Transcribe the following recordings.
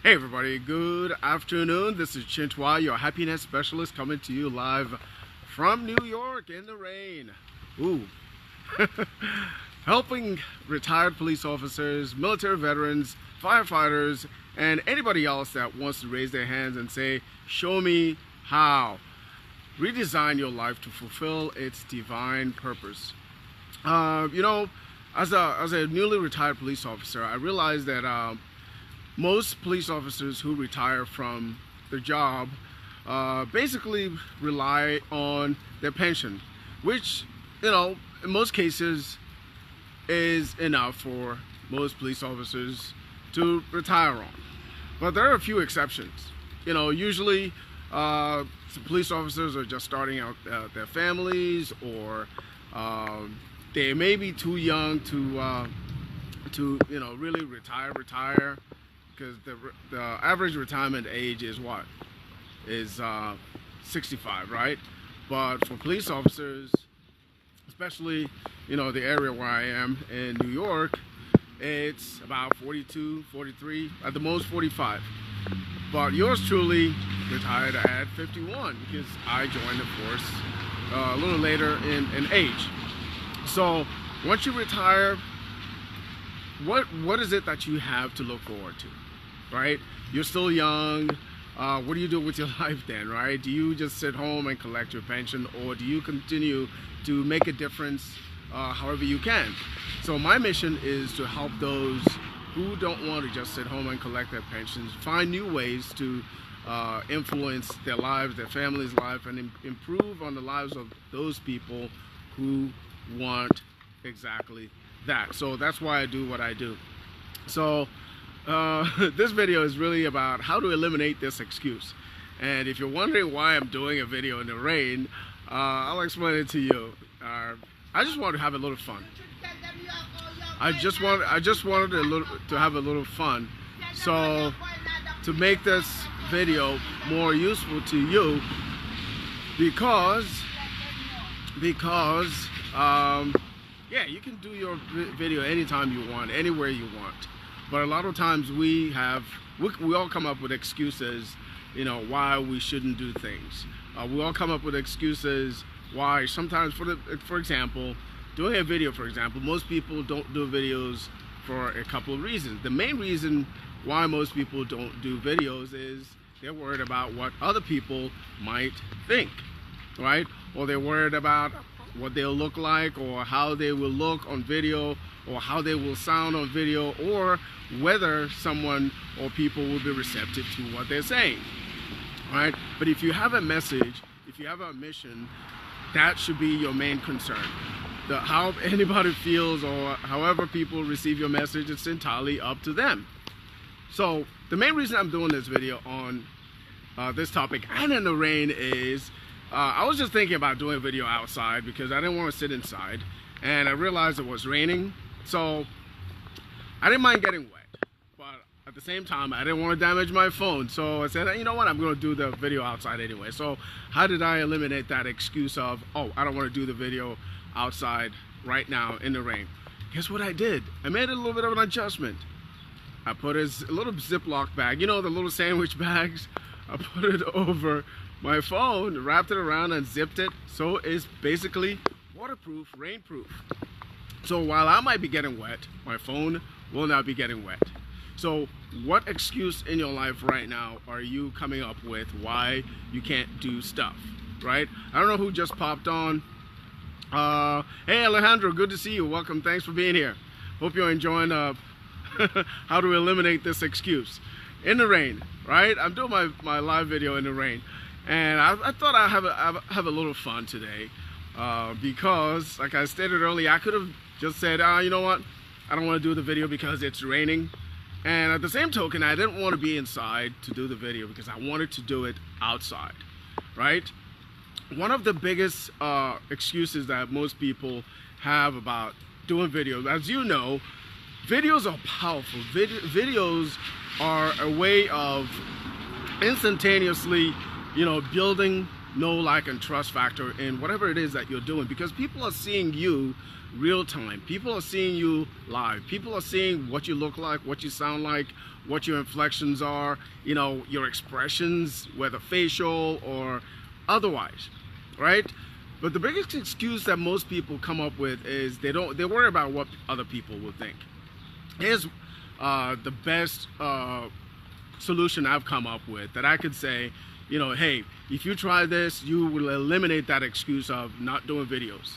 Hey everybody, good afternoon. This is Chintwa, your happiness specialist, coming to you live from New York in the rain. Ooh. Helping retired police officers, military veterans, firefighters, and anybody else that wants to raise their hands and say, show me how. Redesign your life to fulfill its divine purpose. As a newly retired police officer, I realized that most police officers who retire from their job basically rely on their pension, which, in most cases is enough for most police officers to retire on. But there are a few exceptions. Usually police officers are just starting out their families, or they may be too young to really retire, because the average retirement age is what? Is 65, right? But for police officers, especially the area where I am in New York, it's about 42, 43, at the most 45. But yours truly retired at 51 because I joined the force a little later in age. So once you retire, what is it that you have to look forward to, right? You're still young. What do you do with your life then, right? Do you just sit home and collect your pension, or do you continue to make a difference however you can? So my mission is to help those who don't want to just sit home and collect their pensions find new ways to influence their lives, their family's life, and improve on the lives of those people who want exactly that. So that's why I do what I do. So this video is really about how to eliminate this excuse. And if you're wondering why I'm doing a video in the rain, I'll explain it to you. I just want to have a little fun. I just wanted to have a little fun. So to make this video more useful to you, because yeah, you can do your video anytime you want, anywhere you want. But a lot of times we all come up with excuses, why we shouldn't do things. We all come up with excuses why sometimes, for example, doing a video, for example, most people don't do videos for a couple of reasons. The main reason why most people don't do videos is they're worried about what other people might think, right? Or they're worried about what they'll look like, or how they will look on video, or how they will sound on video, or whether someone or people will be receptive to what they're saying, right? But if you have a message, if you have a mission, that should be your main concern. How anybody feels or however people receive your message, it's entirely up to them. So the main reason I'm doing this video on this topic and in the rain is I was just thinking about doing a video outside because I didn't want to sit inside, and I realized it was raining, so I didn't mind getting wet, but at the same time I didn't want to damage my phone. So I said, you know what, I'm going to do the video outside anyway. So how did I eliminate that excuse of, oh, I don't want to do the video outside right now in the rain? Guess what I did? I made a little bit of an adjustment. I put a little Ziploc bag, the little sandwich bags. I put it over my phone, wrapped it around and zipped it, so it's basically waterproof, rainproof. So while I might be getting wet, my phone will not be getting wet. So what excuse in your life right now are you coming up with why you can't do stuff, right? I don't know who just popped on. Hey Alejandro, good to see you. Welcome, thanks for being here. Hope you're enjoying how to eliminate this excuse. In the rain, right? I'm doing my live video in the rain, and I thought I'd have a little fun today, because like I stated earlier, I could have just said, you know what, I don't want to do the video because it's raining. And at the same token, I didn't want to be inside to do the video because I wanted to do it outside, right? One of the biggest excuses that most people have about doing videos, as you know, videos are powerful. Videos are a way of instantaneously, building know, like, and trust factor in whatever it is that you're doing, because people are seeing you real time. People are seeing you live. People are seeing what you look like, what you sound like, what your inflections are, you know, your expressions, whether facial or otherwise, right? But the biggest excuse that most people come up with is they worry about what other people will think. Here's the best solution I've come up with that I could say, you know, hey, if you try this, you will eliminate that excuse of not doing videos,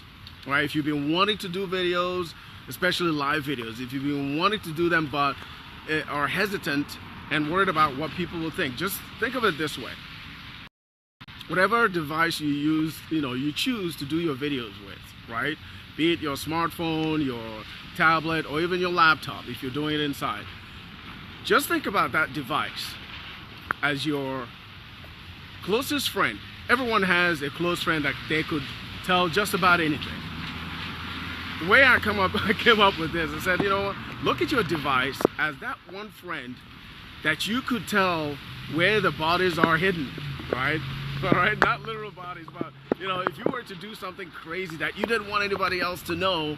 right? If you've been wanting to do videos, especially live videos, if you've been wanting to do them but are hesitant and worried about what people will think, just think of it this way. Whatever device you use, you know, you choose to do your videos with, right? Be it your smartphone, your tablet, or even your laptop if you're doing it inside. Just think about that device as your closest friend. Everyone has a close friend that they could tell just about anything. The way I came up with this, I said, you know what? Look at your device as that one friend that you could tell where the bodies are hidden, right? All right, not literal bodies, but you know, if you were to do something crazy that you didn't want anybody else to know,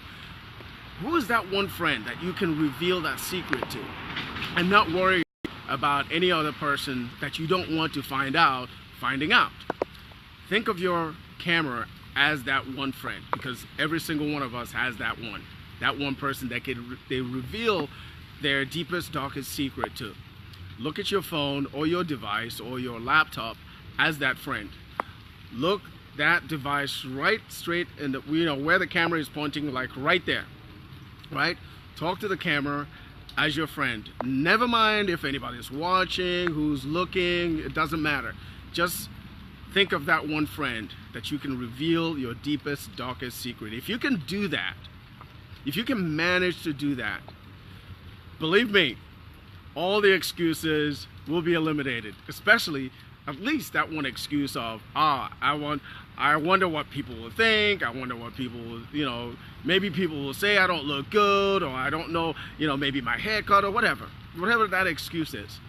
who is that one friend that you can reveal that secret to and not worry about any other person that you don't want to finding out? Think of your camera as that one friend, because every single one of us has that one person that they reveal their deepest, darkest secret to. Look at your phone or your device or your laptop as that friend. Look that device right straight in the, you know, where the camera is pointing, like right there, right? Talk to the camera as your friend. Never mind if anybody's watching, who's looking, it doesn't matter. Just think of that one friend that you can reveal your deepest, darkest secret. If you can do that, if you can manage to do that, believe me, all the excuses will be eliminated, especially at least that one excuse of, I wonder what people will think, I wonder what people will, you know, maybe people will say I don't look good, or I don't know, you know, maybe my haircut or whatever that excuse is.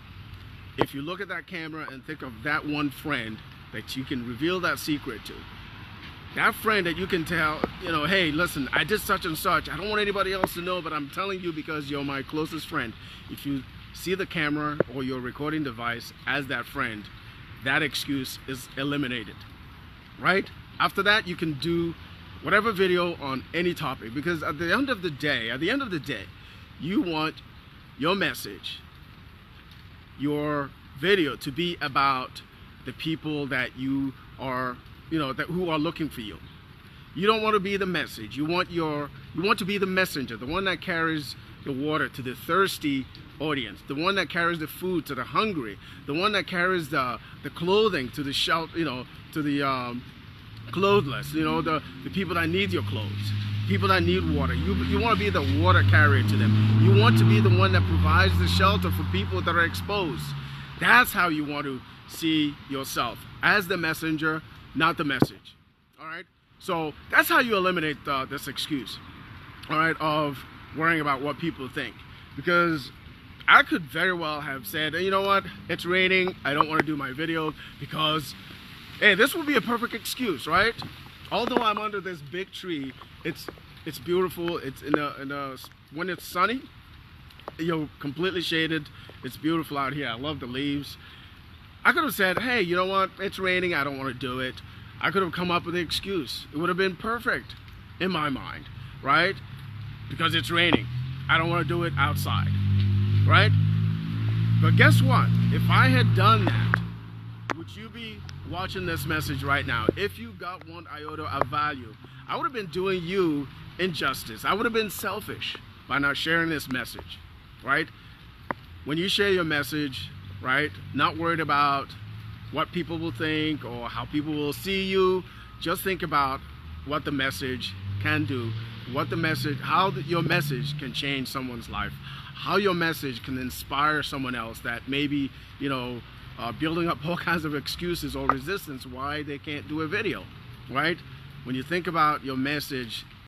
If you look at that camera and think of that one friend that you can reveal that secret to, that friend that you can tell, you know, hey, listen, I did such and such, I don't want anybody else to know, but I'm telling you because you're my closest friend. If you see the camera or your recording device as that friend, that excuse is eliminated, right? After that, you can do whatever video on any topic, because at the end of the day, you want your message, your video to be about the people that you are, you know, who are looking for you. You don't want to be the message. You want to be the messenger, the one that carries the water to the thirsty audience, the one that carries the food to the hungry, the one that carries the clothing to the shelter, you know, to the clothless, you know, the people that need your clothes, people that need water. You want to be the water carrier to them. You want to be the one that provides the shelter for people that are exposed. That's how you want to see yourself, as the messenger, not the message. All right, so that's how you eliminate this excuse, all right, of worrying about what people think. Because I could very well have said, you know what, it's raining, I don't want to do my video because, hey, this would be a perfect excuse, right? Although I'm under this big tree, it's beautiful. It's when it's sunny, you're completely shaded. It's beautiful out here. I love the leaves. I could have said, hey, you know what, it's raining, I don't want to do it. I could have come up with an excuse. It would have been perfect in my mind, right? Because it's raining, I don't want to do it outside, right? But guess what? If I had done that, would you be watching this message right now? If you got one iota of value, I would have been doing you injustice. I would have been selfish by not sharing this message, right? When you share your message, right, not worried about what people will think or how people will see you, just think about what the message can do, how your message can change someone's life, how your message can inspire someone else that maybe, you know, building up all kinds of excuses or resistance why they can't do a video, right? When you think about your message